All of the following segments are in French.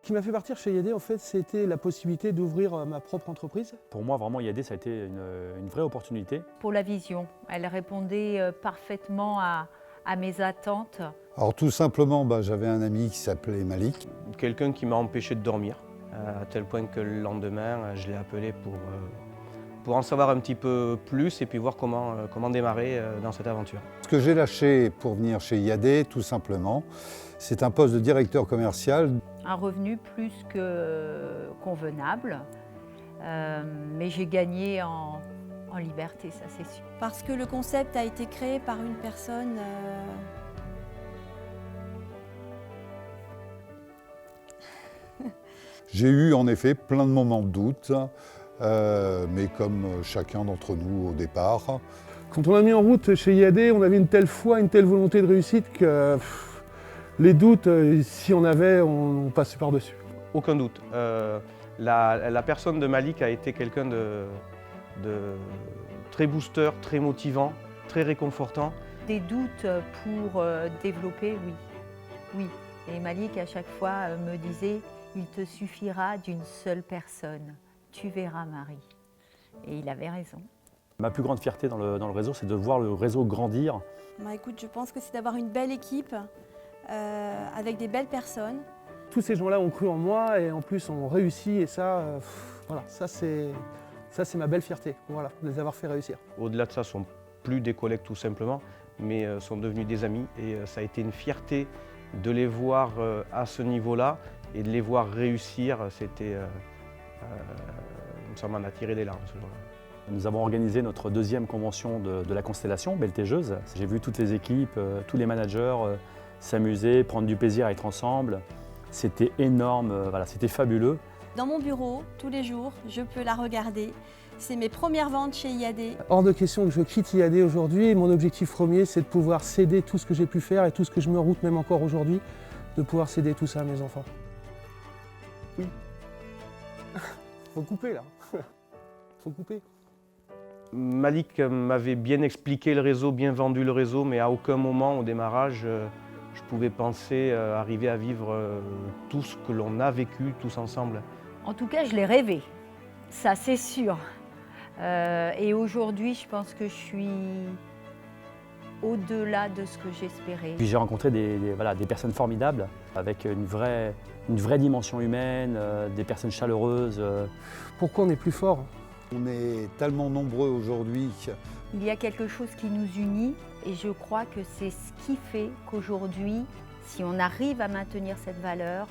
Ce qui m'a fait partir chez IAD, en fait, c'était la possibilité d'ouvrir ma propre entreprise. Pour moi, vraiment, IAD, ça a été une vraie opportunité. Pour la vision, elle répondait parfaitement à mes attentes. Alors tout simplement, j'avais un ami qui s'appelait Malik. Quelqu'un qui m'a empêché de dormir, à tel point que le lendemain, je l'ai appelé pour en savoir un petit peu plus et puis voir comment démarrer dans cette aventure. Ce que j'ai lâché pour venir chez IAD, tout simplement, c'est un poste de directeur commercial. Un revenu plus que convenable, mais j'ai gagné en liberté, ça c'est sûr. Parce que le concept a été créé par une personne J'ai eu en effet plein de moments de doute, mais comme chacun d'entre nous au départ. Quand on a mis en route chez IAD, on avait une telle foi, une telle volonté de réussite que les doutes, si on avait, on passait par-dessus. Aucun doute. La personne de Malik a été quelqu'un de très booster, très motivant, très réconfortant. Des doutes pour développer, oui. Oui. Et Malik, à chaque fois, me disait « Il te suffira d'une seule personne. Tu verras, Marie. » Et il avait raison. Ma plus grande fierté dans le réseau, c'est de voir le réseau grandir. Écoute, je pense que c'est d'avoir une belle équipe avec des belles personnes. Tous ces gens-là ont cru en moi et en plus ont réussi et ça, voilà, ça c'est ma belle fierté, voilà, de les avoir fait réussir. Au-delà de ça, ce ne sont plus des collègues tout simplement, mais sont devenus des amis et ça a été une fierté de les voir à ce niveau-là et de les voir réussir. Ça m'en a tiré des larmes ce jour-là. Nous avons organisé notre deuxième convention de la Constellation, Belle Teigeuse. J'ai vu toutes les équipes, tous les managers s'amuser, prendre du plaisir à être ensemble. C'était énorme, voilà, c'était fabuleux. Dans mon bureau, tous les jours, je peux la regarder. C'est mes premières ventes chez IAD. Hors de question que je quitte IAD aujourd'hui. Mon objectif premier, c'est de pouvoir céder tout ce que j'ai pu faire et tout ce que je me route même encore aujourd'hui, de pouvoir céder tout ça à mes enfants. Oui. Faut couper là. Faut couper. Malik m'avait bien expliqué le réseau, bien vendu le réseau, mais à aucun moment au démarrage, je pouvais penser arriver à vivre tout ce que l'on a vécu tous ensemble. En tout cas, je l'ai rêvé, ça c'est sûr. Et aujourd'hui, je pense que je suis au-delà de ce que j'espérais. Puis j'ai rencontré des personnes formidables, avec une vraie dimension humaine, des personnes chaleureuses. Pourquoi on est plus fort? On est tellement nombreux aujourd'hui. Il y a quelque chose qui nous unit et je crois que c'est ce qui fait qu'aujourd'hui, si on arrive à maintenir cette valeur,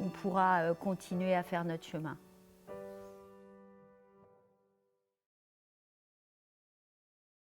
on pourra continuer à faire notre chemin.